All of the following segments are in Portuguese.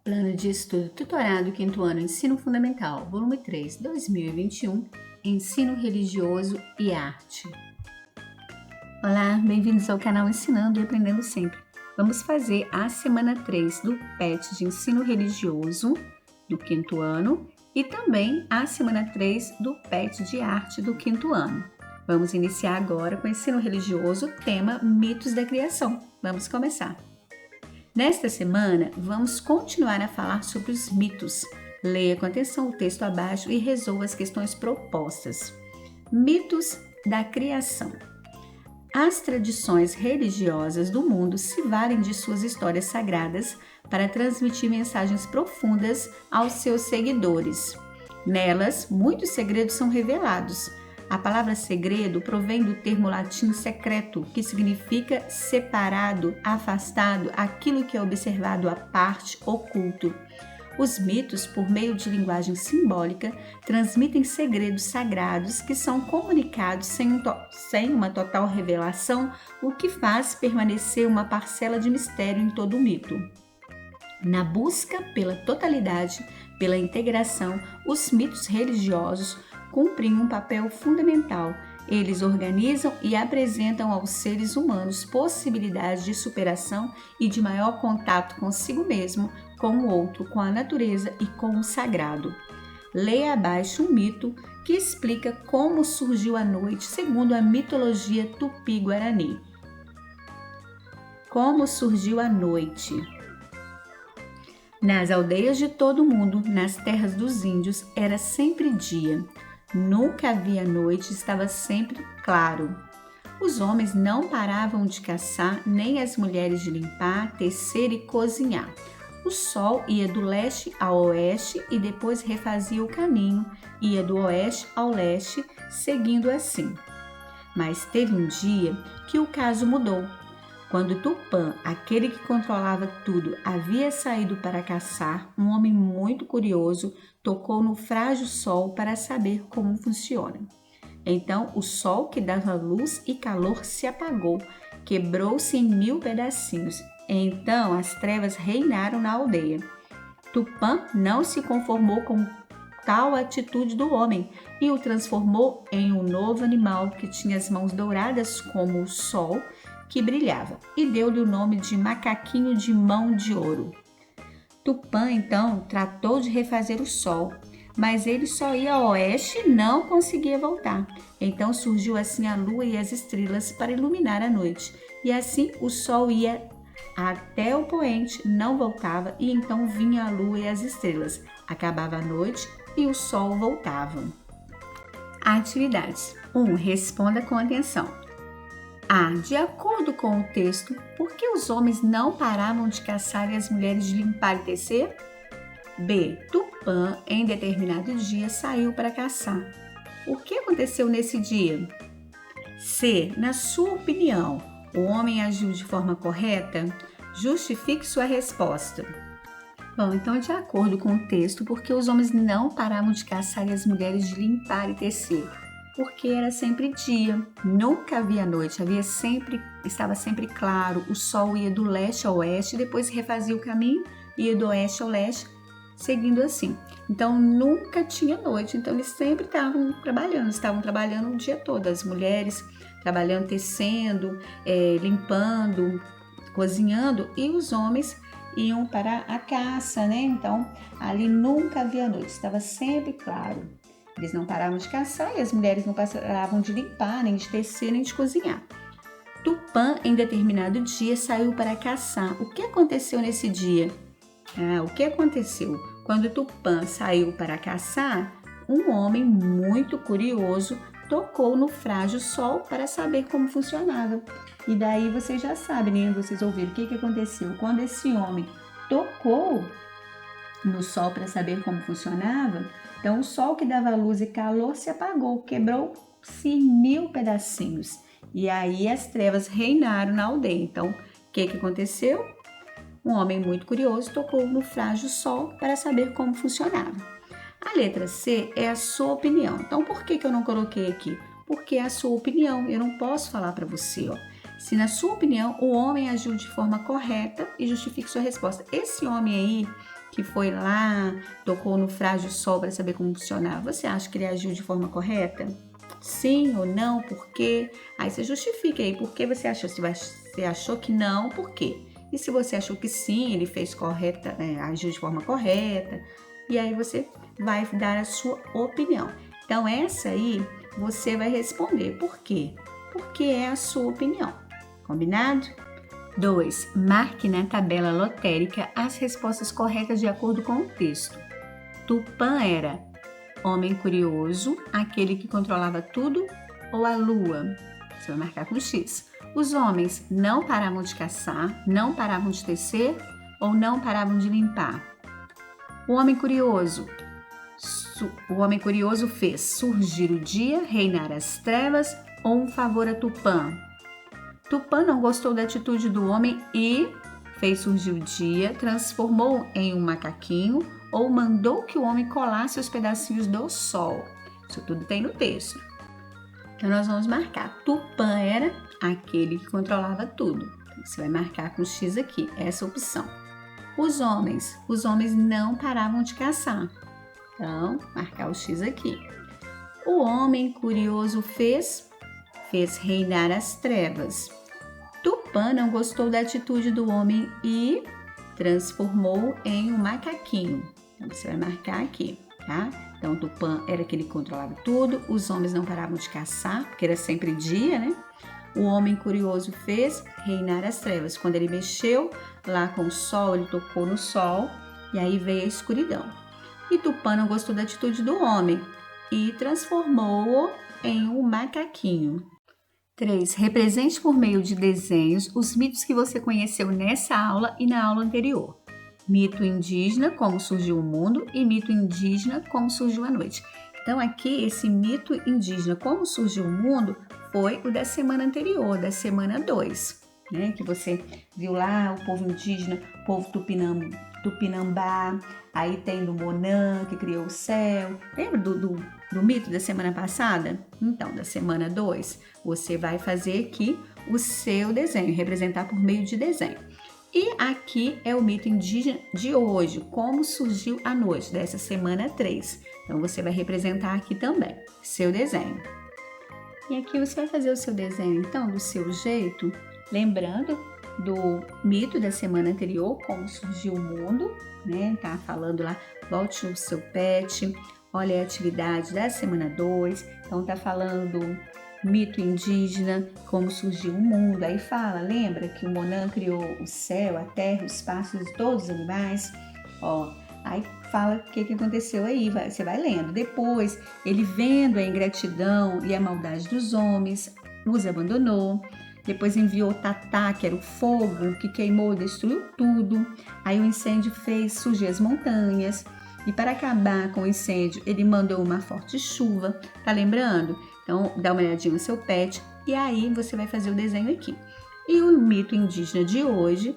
Plano de Estudo Tutorado, 5º ano, Ensino Fundamental, volume 3, 2021, Ensino Religioso e Arte. Olá, bem-vindos ao canal Ensinando e Aprendendo Sempre. Vamos fazer a semana 3 do PET de Ensino Religioso do 5º ano e também a semana 3 do PET de Arte do 5º ano. Vamos iniciar agora com o Ensino Religioso, tema Mitos da Criação. Vamos começar. Nesta semana, vamos continuar a falar sobre os mitos. Leia com atenção o texto abaixo e resolva as questões propostas. Mitos da criação. As tradições religiosas do mundo se valem de suas histórias sagradas para transmitir mensagens profundas aos seus seguidores. Nelas, muitos segredos são revelados. A palavra segredo provém do termo latim secreto, que significa separado, afastado, aquilo que é observado à parte, oculto. Os mitos, por meio de linguagem simbólica, transmitem segredos sagrados que são comunicados sem uma total revelação, o que faz permanecer uma parcela de mistério em todo o mito. Na busca pela totalidade, pela integração, os mitos religiosos cumprem um papel fundamental. Eles organizam e apresentam aos seres humanos possibilidades de superação e de maior contato consigo mesmo, com o outro, com a natureza e com o sagrado. Leia abaixo um mito que explica como surgiu a noite segundo a mitologia tupi-guarani. Como surgiu a noite? Nas aldeias de todo o mundo, nas terras dos índios, era sempre dia. Nunca havia noite, estava sempre claro. Os homens não paravam de caçar, nem as mulheres de limpar, tecer e cozinhar. O sol ia do leste ao oeste e depois refazia o caminho, ia do oeste ao leste, seguindo assim. Mas teve um dia que o caso mudou. Quando Tupã, aquele que controlava tudo, havia saído para caçar, um homem muito curioso tocou no frágil sol para saber como funciona. Então, o sol que dava luz e calor se apagou, quebrou-se em 1000 pedacinhos. Então, as trevas reinaram na aldeia. Tupã não se conformou com tal atitude do homem e o transformou em um novo animal que tinha as mãos douradas como o sol que brilhava, e deu-lhe o nome de macaquinho de mão de ouro. Tupã, então, tratou de refazer o sol, mas ele só ia ao oeste e não conseguia voltar. Então surgiu assim a lua e as estrelas para iluminar a noite. E assim o sol ia até o poente, não voltava, e então vinha a lua e as estrelas. Acabava a noite e o sol voltava. Atividades. 1. Responda com atenção. A. De acordo com o texto, por que os homens não paravam de caçar e as mulheres de limpar e tecer? B. Tupã, em determinado dia, saiu para caçar. O que aconteceu nesse dia? C. Na sua opinião, o homem agiu de forma correta? Justifique sua resposta. Bom, então, de acordo com o texto, por que os homens não paravam de caçar e as mulheres de limpar e tecer? Porque era sempre dia, nunca havia noite, estava sempre claro, o sol ia do leste ao oeste, depois refazia o caminho, ia do oeste ao leste, seguindo assim. Então nunca tinha noite, então eles sempre estavam trabalhando o dia todo, as mulheres trabalhando, tecendo, limpando, cozinhando, e os homens iam para a caça, né? Então ali nunca havia noite, estava sempre claro. Eles não paravam de caçar e as mulheres não paravam de limpar, nem de tecer, nem de cozinhar. Tupã, em determinado dia, saiu para caçar. O que aconteceu nesse dia? O que aconteceu? Quando Tupã saiu para caçar, um homem muito curioso tocou no frágil sol para saber como funcionava. E daí vocês já sabem, né? Vocês ouviram o que aconteceu. Quando esse homem tocou no sol para saber como funcionava, então o sol que dava luz e calor se apagou, quebrou-se em 1000 pedacinhos. E aí as trevas reinaram na aldeia. Então, o que aconteceu? Um homem muito curioso tocou no frágil sol para saber como funcionava. A letra C é a sua opinião. Então, por que eu não coloquei aqui? Porque é a sua opinião. Eu não posso falar para você, se na sua opinião o homem agiu de forma correta, e justifique sua resposta. Esse homem aí que foi lá, tocou no frágil sol para saber como funcionava, você acha que ele agiu de forma correta? Sim ou não? Por quê? Aí você justifica aí por que você achou. Se você achou que não, por quê? E se você achou que sim, ele fez correta, agiu de forma correta, e aí você vai dar a sua opinião. Então essa aí você vai responder por quê? Porque é a sua opinião. Combinado? 2. Marque na tabela lotérica as respostas corretas de acordo com o texto. Tupã era homem curioso, aquele que controlava tudo, ou a lua? Você vai marcar com X. Os homens não paravam de caçar, não paravam de tecer ou não paravam de limpar. O homem curioso fez surgir o dia, reinar as trevas ou um favor a Tupã? Tupã não gostou da atitude do homem e fez surgir o dia, transformou em um macaquinho ou mandou que o homem colasse os pedacinhos do sol. Isso tudo tem no texto. Então nós vamos marcar. Tupã era aquele que controlava tudo. Você vai marcar com X aqui, essa opção. Os homens não paravam de caçar. Então, marcar o X aqui. O homem curioso fez reinar as trevas. Tupã não gostou da atitude do homem e transformou em um macaquinho. Então, você vai marcar aqui, tá? Então, Tupã era aquele que controlava tudo, os homens não paravam de caçar, porque era sempre dia, né? O homem curioso fez reinar as trevas. Quando ele mexeu lá com o sol, ele tocou no sol e aí veio a escuridão. E Tupã não gostou da atitude do homem e transformou-o em um macaquinho. 3. Represente por meio de desenhos os mitos que você conheceu nessa aula e na aula anterior. Mito indígena, como surgiu o mundo, e mito indígena, como surgiu a noite. Então aqui, esse mito indígena, como surgiu o mundo, foi o da semana anterior, da semana 2, né? Que você viu lá o povo indígena, o povo Tupinambá, aí tem do Monã, que criou o céu. Lembra do mito da semana passada? Então, da semana 2, você vai fazer aqui o seu desenho, representar por meio de desenho. E aqui é o mito indígena de hoje, como surgiu a noite, dessa semana 3. Então, você vai representar aqui também seu desenho. E aqui você vai fazer o seu desenho, então, do seu jeito, lembrando do mito da semana anterior, como surgiu o mundo, né? Tá falando lá, volte no seu pet, olha a atividade da semana 2, então tá falando do mito indígena, como surgiu o mundo, aí fala, lembra que o Monã criou o céu, a terra, os pássaros e todos os animais, ó, aí fala o que aconteceu aí, você vai lendo. Depois, ele vendo a ingratidão e a maldade dos homens, os abandonou. Depois enviou Tatá, que era o fogo, que queimou e destruiu tudo. Aí o incêndio fez surgir as montanhas. E para acabar com o incêndio, ele mandou uma forte chuva. Tá lembrando? Então, dá uma olhadinha no seu pet. E aí, você vai fazer o desenho aqui. E o mito indígena de hoje,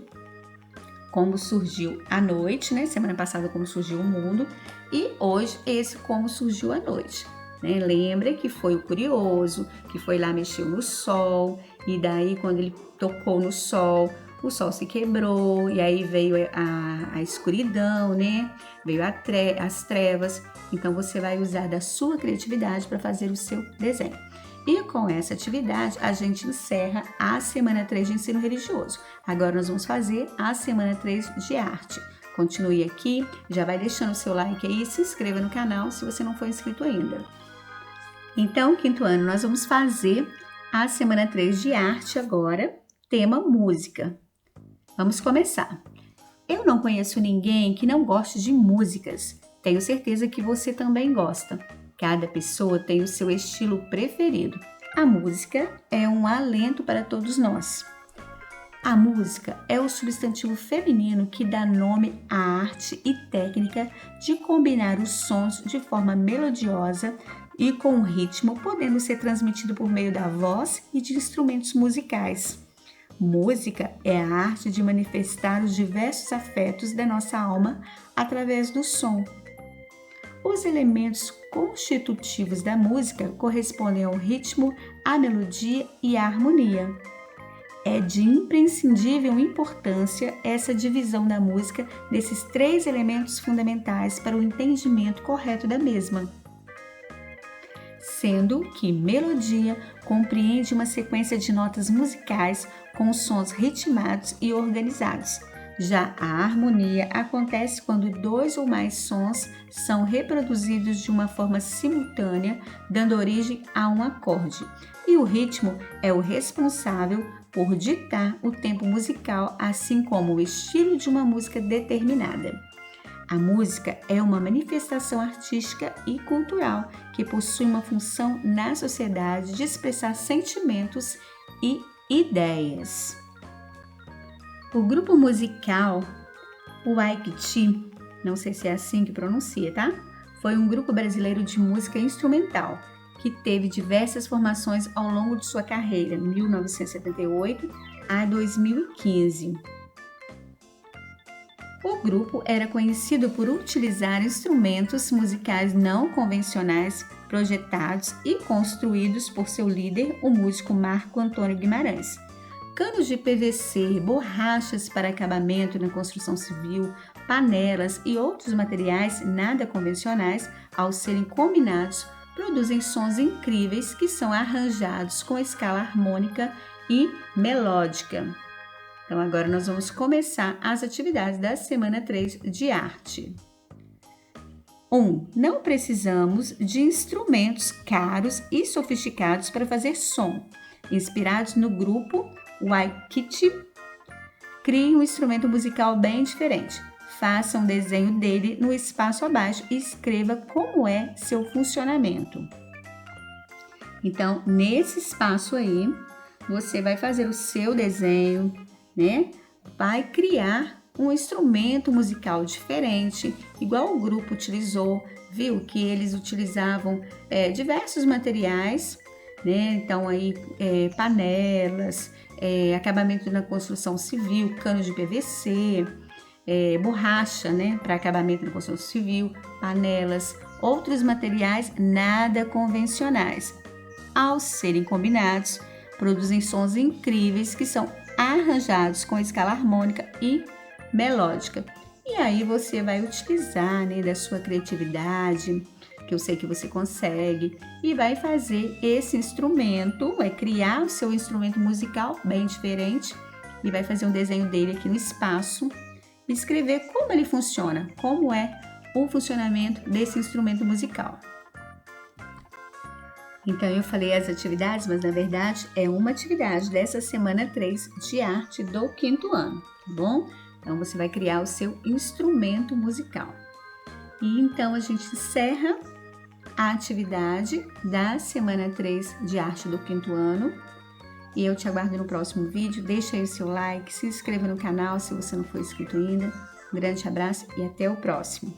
como surgiu a noite, né? Semana passada, como surgiu o mundo. E hoje, esse como surgiu a noite. Né? Lembra que foi o curioso, que foi lá, mexeu no sol, e daí quando ele tocou no sol, o sol se quebrou, e aí veio a escuridão, né? Veio as trevas. Então você vai usar da sua criatividade para fazer o seu desenho. E com essa atividade, a gente encerra a semana 3 de ensino religioso. Agora nós vamos fazer a semana 3 de arte. Continue aqui, já vai deixando o seu like aí e se inscreva no canal se você não for inscrito ainda. Então, quinto ano, nós vamos fazer a semana 3 de arte agora, tema música. Vamos começar. Eu não conheço ninguém que não goste de músicas. Tenho certeza que você também gosta. Cada pessoa tem o seu estilo preferido. A música é um alento para todos nós. A música é o substantivo feminino que dá nome à arte e técnica de combinar os sons de forma melodiosa e com um ritmo, podendo ser transmitido por meio da voz e de instrumentos musicais. Música é a arte de manifestar os diversos afetos da nossa alma através do som. Os elementos constitutivos da música correspondem ao ritmo, à melodia e à harmonia. É de imprescindível importância essa divisão da música nesses 3 elementos fundamentais para o entendimento correto da mesma. Sendo que melodia compreende uma sequência de notas musicais com sons ritmados e organizados. Já a harmonia acontece quando 2 ou mais sons são reproduzidos de uma forma simultânea, dando origem a um acorde. E o ritmo é o responsável por ditar o tempo musical, assim como o estilo de uma música determinada. A música é uma manifestação artística e cultural que possui uma função na sociedade de expressar sentimentos e ideias. O grupo musical Waikiki, não sei se é assim que pronuncia, tá? Foi um grupo brasileiro de música instrumental que teve diversas formações ao longo de sua carreira, 1978 a 2015. O grupo era conhecido por utilizar instrumentos musicais não convencionais projetados e construídos por seu líder, o músico Marco Antônio Guimarães. Canos de PVC, borrachas para acabamento na construção civil, panelas e outros materiais nada convencionais, ao serem combinados, produzem sons incríveis que são arranjados com escala harmônica e melódica. Então, agora nós vamos começar as atividades da semana 3 de arte. 1. Não precisamos de instrumentos caros e sofisticados para fazer som. Inspirados no grupo Waikiki, crie um instrumento musical bem diferente. Faça um desenho dele no espaço abaixo e escreva como é seu funcionamento. Então, nesse espaço aí, você vai fazer o seu desenho, né? Vai criar um instrumento musical diferente, igual o grupo utilizou, viu? Que eles utilizavam diversos materiais, né? Então aí panelas, acabamento na construção civil, cano de PVC, borracha, né? Para acabamento na construção civil, panelas, outros materiais nada convencionais. Ao serem combinados, produzem sons incríveis que são arranjados com escala harmônica e melódica. E aí você vai utilizar, né, da sua criatividade, que eu sei que você consegue, e vai fazer esse instrumento, vai criar o seu instrumento musical bem diferente e vai fazer um desenho dele aqui no espaço e escrever como ele funciona, como é o funcionamento desse instrumento musical. Então, eu falei as atividades, mas na verdade é uma atividade dessa semana 3 de arte do 5º ano, tá bom? Então, você vai criar o seu instrumento musical. E então, a gente encerra a atividade da semana 3 de arte do 5º ano. E eu te aguardo no próximo vídeo. Deixa aí o seu like, se inscreva no canal se você não for inscrito ainda. Um grande abraço e até o próximo.